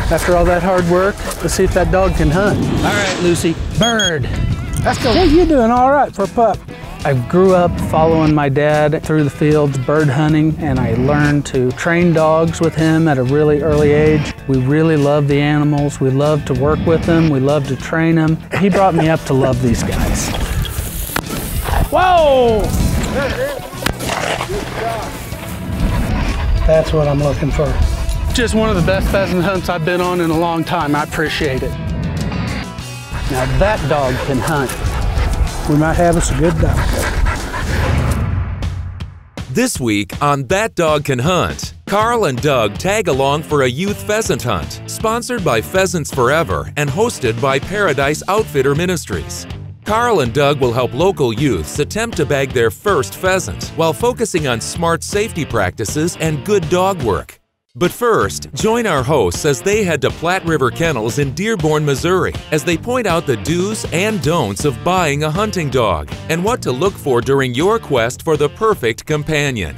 After all that hard work, let's see if that dog can hunt. All right, Lucy, bird. Let's go. Hey, you're doing all right for a pup. I grew up following my dad through the fields bird hunting, and I learned to train dogs with him at a really early age. We really love the animals. We love to work with them. We love to train them. He brought me up to love these guys. Whoa! That's what I'm looking for. Just one of the best pheasant hunts I've been on in a long time. I appreciate it. Now that dog can hunt. We might have us a good dog. This week on That Dog Can Hunt, Carl and Doug tag along for a youth pheasant hunt, sponsored by Pheasants Forever and hosted by Paradise Outfitter Ministries. Carl and Doug will help local youths attempt to bag their first pheasant while focusing on smart safety practices and good dog work. But first, join our hosts as they head to Platte River Kennels in Dearborn, Missouri, as they point out the do's and don'ts of buying a hunting dog and what to look for during your quest for the perfect companion.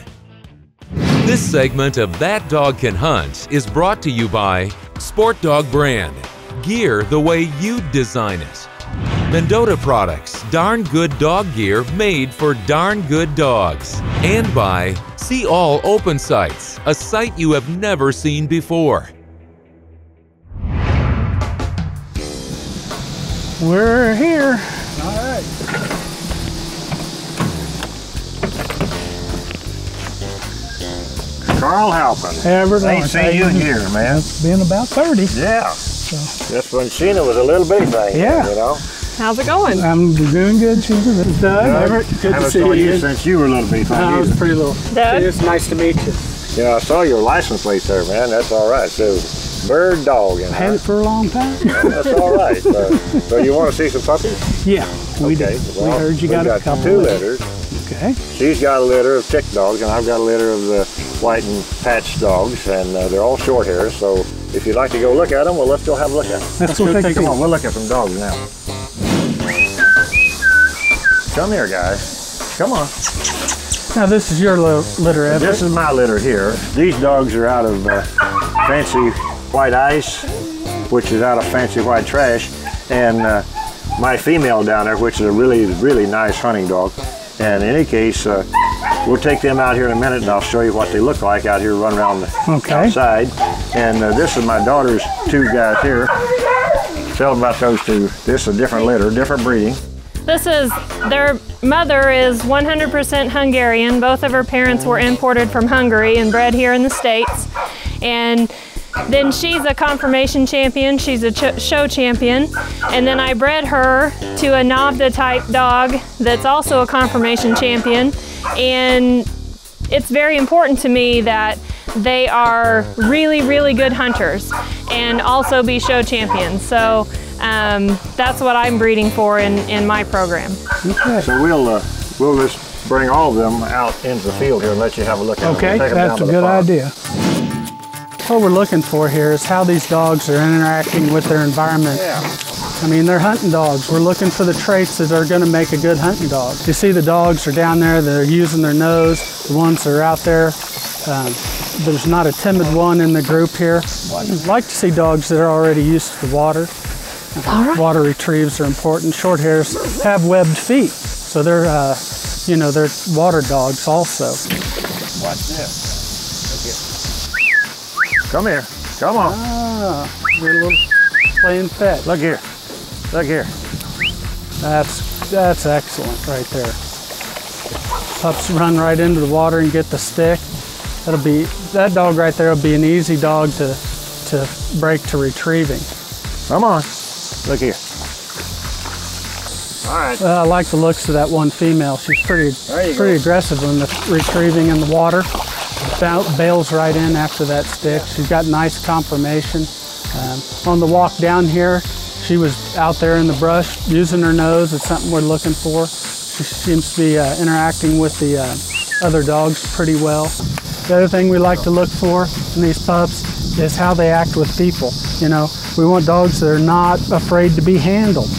This segment of That Dog Can Hunt is brought to you by Sport Dog Brand, gear the way you'd design it. Mendota Products, darn good dog gear made for darn good dogs. And by See All Open Sites, a site you have never seen before. We're here. All right. Carl Halpin. Ever Ain't seen you in here, man. It's been about 30. Yeah. So. Just when Sheena was a little bitty thing. Yeah. You know? How's it going? I'm doing good. She's Doug. Everett, good to see you. Since you were a little bitty thing. I was pretty little. Doug? It's nice to meet you. Yeah, I saw your license plate there, man. That's all right. So, bird dog. I had it for a long time. Yeah, that's all right. So you want to see some puppies? Yeah, we okay. did. Well, we heard you got a couple. 2 litters. Okay. She's got a litter of chick dogs, and I've got a litter of the white and patch dogs, and they're all short hairs. So if you'd like to go look at them, well, let's go have a look at them. Let's go take them on. We'll look at some dogs now. Come here, guys. Come on. Now this is your litter, Everett. This is my litter here. These dogs are out of fancy white ice, which is out of fancy white trash, and my female down there, which is a really, really nice hunting dog. And in any case, we'll take them out here in a minute, and I'll show you what they look like out here, run around the outside. And this is my daughter's 2 guys here. Tell them about those 2. This is a different litter, different breeding. This is, their mother is 100% Hungarian. Both of her parents were imported from Hungary and bred here in the States. And then she's a conformation champion, she's a show champion. And then I bred her to a Navda type dog that's also a conformation champion. And it's very important to me that they are really, really good hunters and also be show champions. So that's what I'm breeding for in my program. Okay. So we'll just bring all of them out into the field here and let you have a look at them. Okay, that's a good idea. What we're looking for here is how these dogs are interacting with their environment. Yeah. I mean, they're hunting dogs. We're looking for the traits that are going to make a good hunting dog. You see the dogs are down there, they're using their nose. The ones that are out there, there's not a timid one in the group here. I'd like to see dogs that are already used to the water. Water retrieves are important. Short hairs have webbed feet, so they're, they're water dogs also. Watch this. Come here. Come on. Ah, your little playing pet. Look here. Look here. That's excellent right there. Pups run right into the water and get the stick. That dog right there will be an easy dog to break to retrieving. Come on. Look here. All right. I like the looks of that one female. She's pretty aggressive in the retrieving in the water. Bails right in after that stick. She's got nice conformation. On the walk down here, she was out there in the brush using her nose. It's something we're looking for. She seems to be interacting with the other dogs pretty well. The other thing we like to look for in these pups is how they act with people. You know, we want dogs that are not afraid to be handled.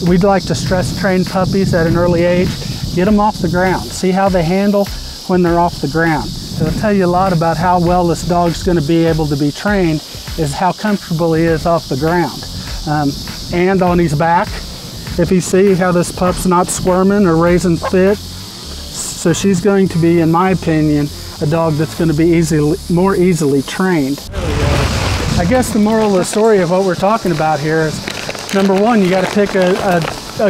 We'd like to stress train puppies at an early age. Get them off the ground. See how they handle when they're off the ground. It'll tell you a lot about how well this dog's going to be able to be trained is how comfortable he is off the ground. And on his back, if you see how this pup's not squirming or raising fit. So she's going to be, in my opinion, a dog that's going to be more easily trained. I guess the moral of the story of what we're talking about here is, number one, you got to pick a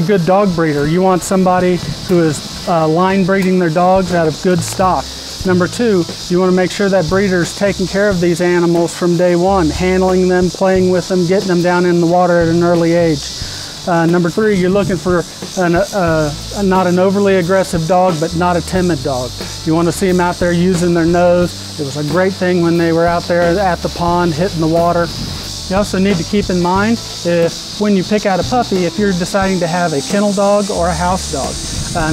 good dog breeder. You want somebody who is line breeding their dogs out of good stock. Number two, you want to make sure that breeder's taking care of these animals from day one, handling them, playing with them, getting them down in the water at an early age. Number three, you're looking for not an overly aggressive dog, but not a timid dog. You want to see them out there using their nose. It was a great thing when they were out there at the pond hitting the water. You also need to keep in mind when you pick out a puppy, if you're deciding to have a kennel dog or a house dog.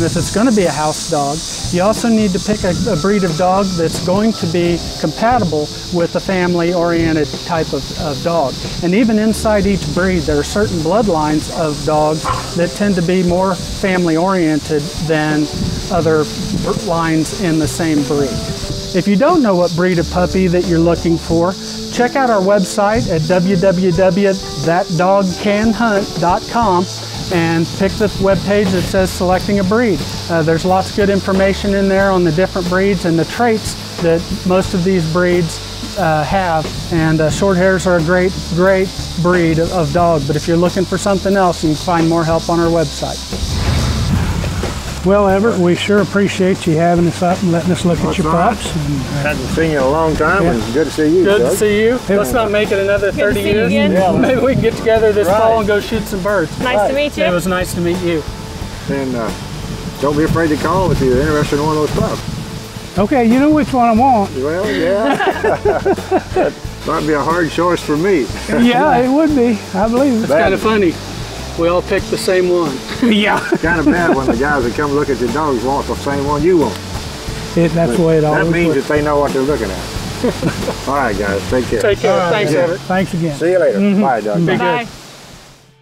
If it's going to be a house dog, you also need to pick a breed of dog that's going to be compatible with a family-oriented type of dog. And even inside each breed, there are certain bloodlines of dogs that tend to be more family-oriented than other lines in the same breed. If you don't know what breed of puppy that you're looking for, check out our website at www.thatdogcanhunt.com and pick the web page that says selecting a breed. There's lots of good information in there on the different breeds and the traits that most of these breeds have. And short hairs are a great breed of dog, but if you're looking for something else, you can find more help on our website. Well, Everett, we sure appreciate you having us up and letting us look at your pups. Hadn't seen you in a long time, and good to see you, Good Doug. to see you. Let's not make it another 30 years. Yeah, maybe we can get together this fall and go shoot some birds. Nice to meet you. It was nice to meet you. And don't be afraid to call if you're interested in one of those pups. Okay, you know which one I want. Well, yeah. That might be a hard choice for me. Yeah, it would be. I believe it. It's kind of funny. We all picked the same one. Yeah. It's kind of bad when the guys that come look at your dogs want the same one you want. That's the way it always That means works. that they know what they're looking at. All right, guys. Take care. Take care. Thanks, Everett. Thanks again. See you later. Bye, Doug. Be Bye.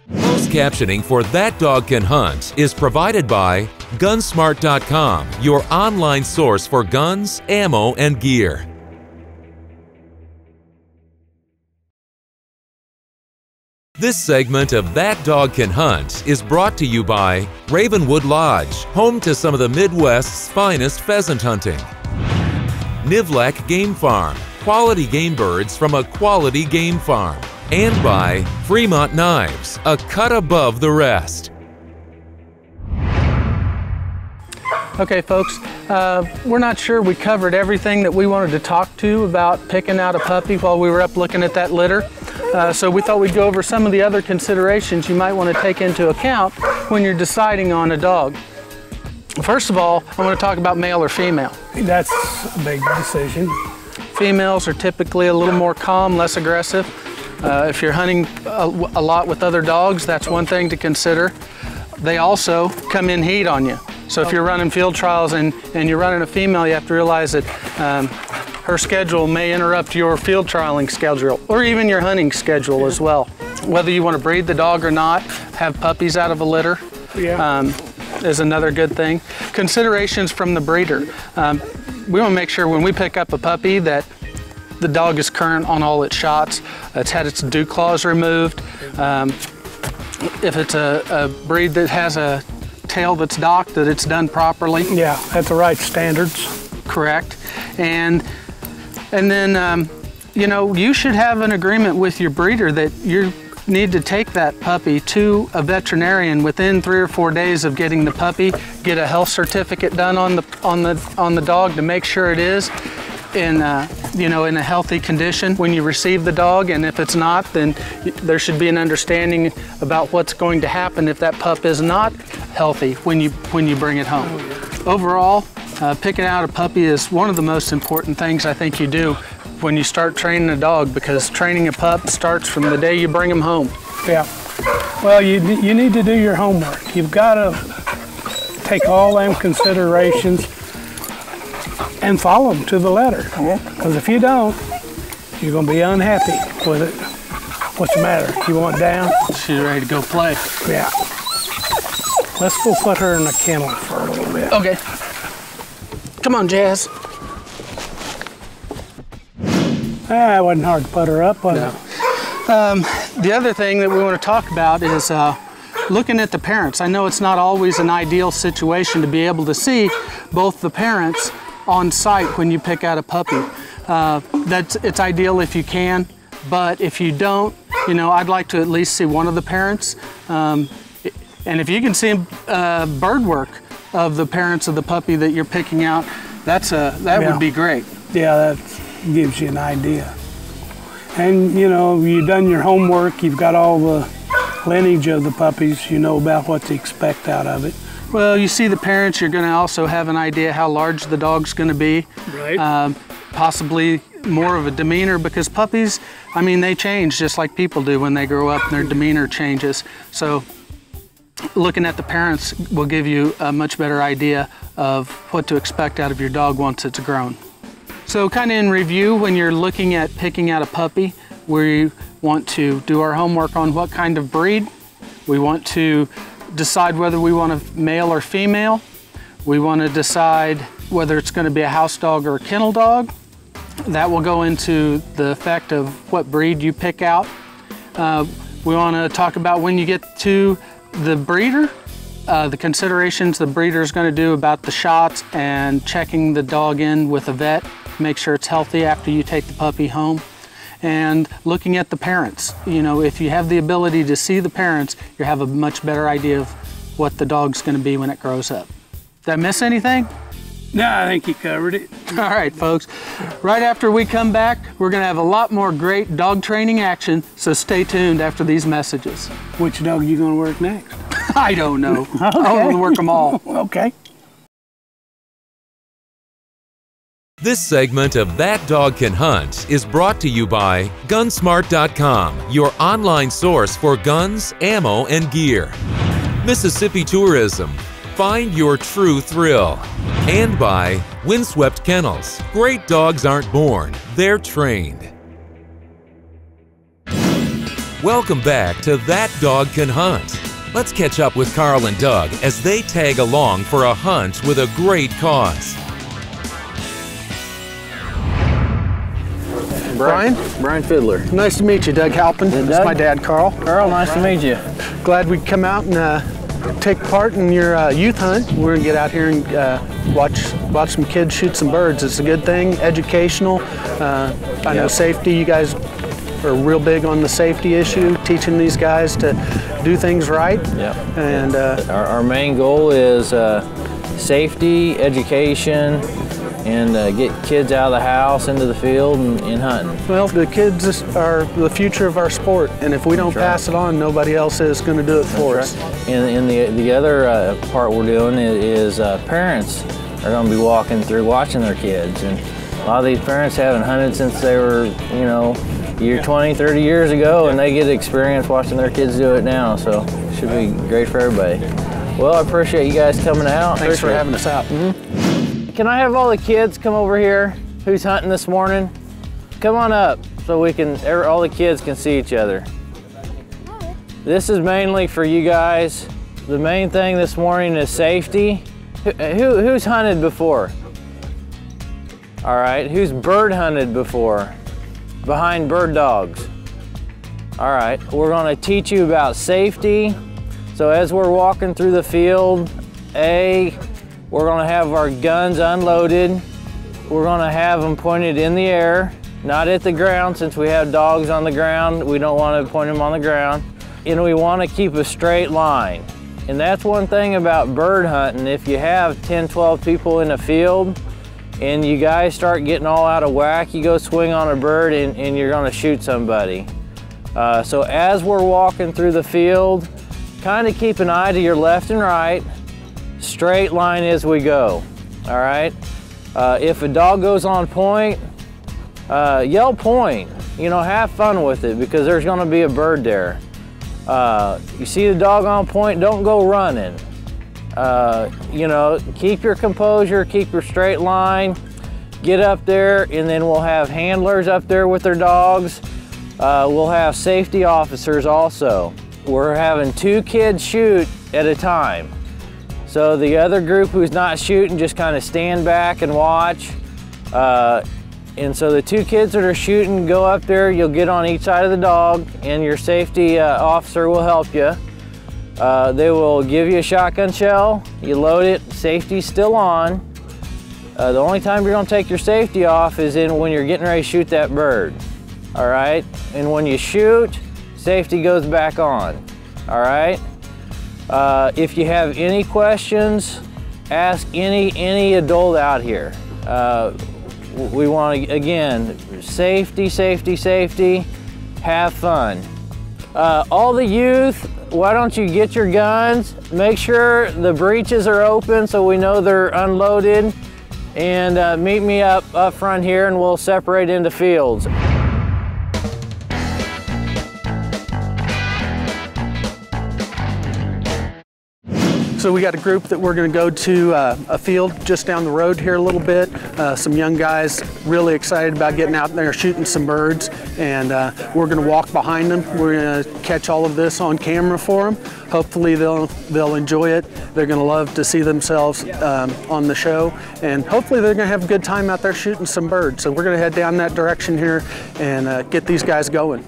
good. Closed captioning for That Dog Can Hunt is provided by Gunsmart.com, your online source for guns, ammo, and gear. This segment of That Dog Can Hunt is brought to you by Ravenwood Lodge, home to some of the Midwest's finest pheasant hunting. Nivlek Game Farm, quality game birds from a quality game farm. And by Fremont Knives, a cut above the rest. Okay, folks, we're not sure we covered everything that we wanted to talk to about picking out a puppy while we were up looking at that litter. So we thought we'd go over some of the other considerations you might want to take into account when you're deciding on a dog. First of all, I want to talk about male or female. That's a big decision. Females are typically a little more calm, less aggressive. If you're hunting a lot with other dogs, that's one thing to consider. They also come in heat on you. So if you're running field trials and you're running a female, you have to realize that her schedule may interrupt your field trialing schedule or even your hunting schedule as well. Whether you want to breed the dog or not, have puppies out of a litter is another good thing. Considerations from the breeder. We want to make sure when we pick up a puppy that the dog is current on all its shots. It's had its dew claws removed. If it's a breed that has a tail that's docked, that it's done properly. Yeah, at the right standards. Correct. And then, you know, you should have an agreement with your breeder that you need to take that puppy to a veterinarian within 3 or 4 days of getting the puppy, get a health certificate done on the dog to make sure it is in you know, in a healthy condition when you receive the dog, and if it's not, then there should be an understanding about what's going to happen if that pup is not healthy when you bring it home. Overall, picking out a puppy is one of the most important things I think you do when you start training a dog, because training a pup starts from the day you bring them home. Yeah. Well, you need to do your homework. You've got to take all them considerations and follow them to the letter. Because if you don't, you're going to be unhappy with it. What's the matter? You want down? She's ready to go play. Yeah. Let's go put her in the kennel for a little bit. Okay. Come on, Jazz. It wasn't hard to put her up, was it? The other thing that we want to talk about is looking at the parents. I know it's not always an ideal situation to be able to see both the parents on site when you pick out a puppy. It's ideal if you can, but if you don't, you know, I'd like to at least see one of the parents. And if you can see bird work of the parents of the puppy that you're picking out, that would be great. Yeah, that gives you an idea. And you know, you've done your homework, you've got all the lineage of the puppies, you know about what to expect out of it. Well, you see the parents, you're going to also have an idea how large the dog's going to be. Right. Possibly more of a demeanor, because puppies, I mean, they change just like people do when they grow up and their demeanor changes. So looking at the parents will give you a much better idea of what to expect out of your dog once it's grown. So kind of in review, when you're looking at picking out a puppy, we want to do our homework on what kind of breed. We want to decide whether we want a male or female. We want to decide whether it's going to be a house dog or a kennel dog. That will go into the effect of what breed you pick out. We want to talk about when you get to the breeder, the considerations the breeder is going to do about the shots and checking the dog in with a vet, make sure it's healthy after you take the puppy home. And looking at the parents. You know, if you have the ability to see the parents, you have a much better idea of what the dog's going to be when it grows up. Did I miss anything? No, I think you covered it. All right, folks. Right after we come back, we're going to have a lot more great dog training action, so stay tuned after these messages. Which dog are you going to work next? I don't know. Okay. I want to work them all. Okay. This segment of That Dog Can Hunt is brought to you by Gunsmart.com, your online source for guns, ammo, and gear. Mississippi Tourism, find your true thrill. And by Windswept Kennels, great dogs aren't born, they're trained. Welcome back to That Dog Can Hunt. Let's catch up with Carl and Doug as they tag along for a hunt with a great cause. Brian Fiddler. Nice to meet you, Doug Halpin. Doug? This is my dad, Carl. Carl, nice to meet you. Glad we could come out and take part in your youth hunt. We're gonna get out here and watch some kids shoot some birds. It's a good thing, educational. I know safety, you guys are real big on the safety issue, teaching these guys to do things right. Yep. And our main goal is safety, education, and get kids out of the house, into the field, and hunting. well, the kids are the future of our sport, and if we don't pass it on, nobody else is going to do it for us. And the other part we're doing is parents are going to be walking through watching their kids. And a lot of these parents haven't hunted since they were, you know, 20, 30 years ago, and they get experience watching their kids do it now, so it should be great for everybody. Well, I appreciate you guys coming out. Thanks for having us out. Can I have all the kids come over here who's hunting this morning? Come on up so we can, all the kids can see each other. This is mainly for you guys. The main thing this morning is safety. Who's hunted before? All right, who's bird hunted before? Behind bird dogs. All right, we're gonna teach you about safety. So as we're walking through the field, we're gonna have our guns unloaded. We're gonna have them pointed in the air, not at the ground. Since we have dogs on the ground, we don't wanna point them on the ground. And we wanna keep a straight line. And that's one thing about bird hunting. If you have 10, 12 people in a field and you guys start getting all out of whack, you go swing on a bird and you're gonna shoot somebody. So as we're walking through the field, kind of keep an eye to your left and right, straight line as we go, all right? If a dog goes on point, yell point. You know, have fun with it because there's gonna be a bird there. You see the dog on point, don't go running. You know, keep your composure, keep your straight line, get up there, and then we'll have handlers up there with their dogs. We'll have safety officers also. We're having 2 kids shoot at a time. So the other group who's not shooting, just kind of stand back and watch. And so the two kids that are shooting go up there, you'll get on each side of the dog, and your safety officer will help you. They will give you a shotgun shell, you load it, safety's still on. The only time you're gonna take your safety off is when you're getting ready to shoot that bird, all right? And when you shoot, safety goes back on, all right? If you have any questions, ask any adult out here. We want to, again, safety, safety, safety, have fun. All the youth, why don't you get your guns, make sure the breeches are open so we know they're unloaded, and meet me up front here and we'll separate into fields. So we got a group that we're going to go to a field just down the road here a little bit. Some young guys really excited about getting out there shooting some birds, and we're going to walk behind them. We're going to catch all of this on camera for them. Hopefully they'll enjoy it. They're going to love to see themselves on the show, and hopefully they're going to have a good time out there shooting some birds. So we're going to head down that direction here and get these guys going.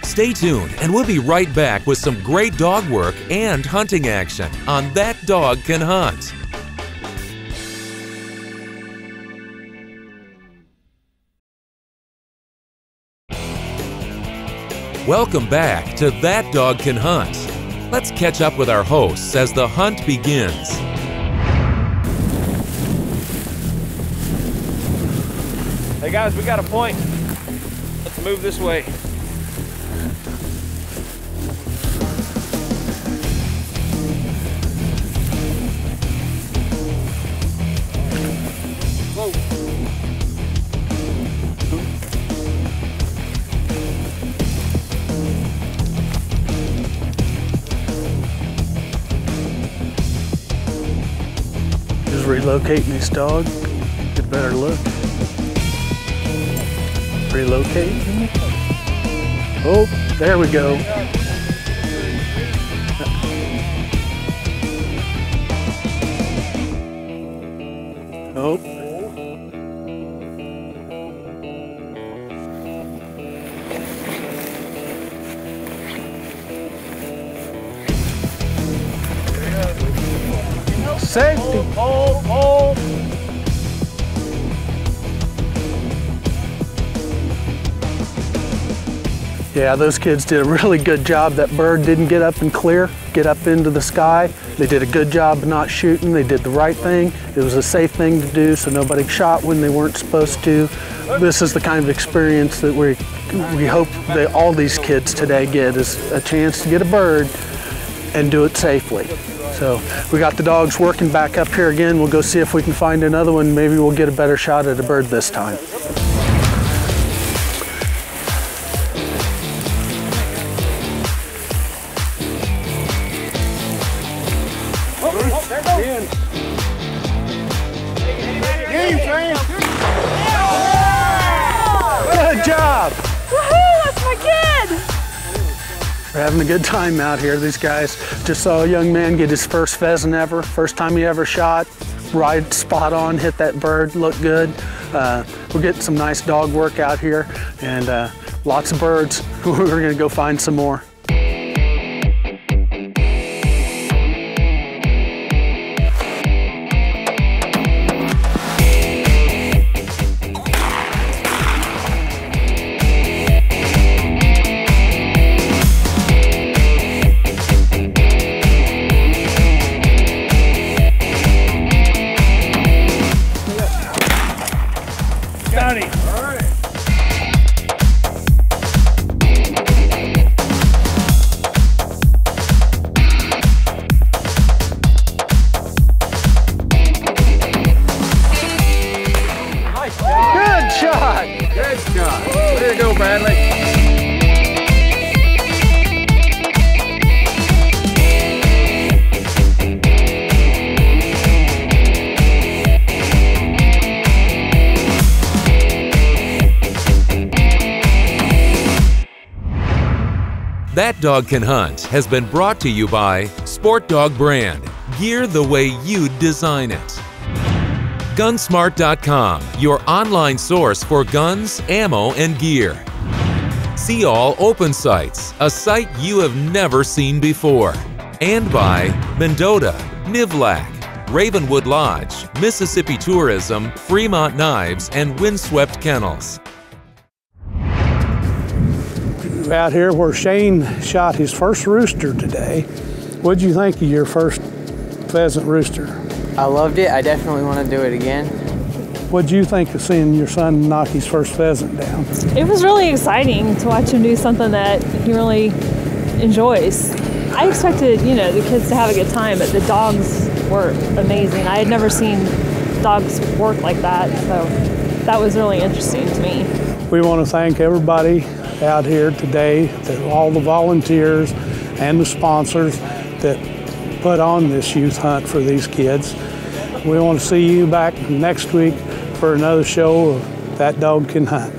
Stay tuned, and we'll be right back with some great dog work and hunting action on That Dog Can Hunt. Welcome back to That Dog Can Hunt. Let's catch up with our hosts as the hunt begins. Hey guys, we got a point. Let's move this way. Whoa. Just relocating this dog. Get a better look. Relocate. Oh, there we go. Oh. Safety. Hold. Yeah, those kids did a really good job. That bird didn't get up and clear, get up into the sky. They did a good job of not shooting. They did the right thing. It was a safe thing to do, so nobody shot when they weren't supposed to. This is the kind of experience that we hope that all these kids today get, is a chance to get a bird and do it safely. So we got the dogs working back up here again. We'll go see if we can find another one. Maybe we'll get a better shot at a bird this time. Good job! Woohoo! That's my kid! We're having a good time out here. These guys just saw a young man get his first pheasant ever. First time he ever shot. Right spot on, hit that bird, looked good. We're getting some nice dog work out here, and lots of birds. We're gonna go find some more. Got him. All right. Good shot! Good shot. There you go, Bradley. That Dog Can Hunt has been brought to you by Sport Dog Brand. Gear the way you'd design it. Gunsmart.com, your online source for guns, ammo, and gear. See All Open Sights, a site you have never seen before. And by Mendota, Nivlac, Ravenwood Lodge, Mississippi Tourism, Fremont Knives, and Windswept Kennels. Out here where Shane shot his first rooster today, what'd you think of your first pheasant rooster? I loved it. I definitely want to do it again. What'd you think of seeing your son knock his first pheasant down? It was really exciting to watch him do something that he really enjoys. I expected, the kids to have a good time, but the dogs were amazing. I had never seen dogs work like that, so that was really interesting to me. We want to thank everybody out here today, all the volunteers and the sponsors that put on this youth hunt for these kids. We want to see you back next week for another show of That Dog Can Hunt.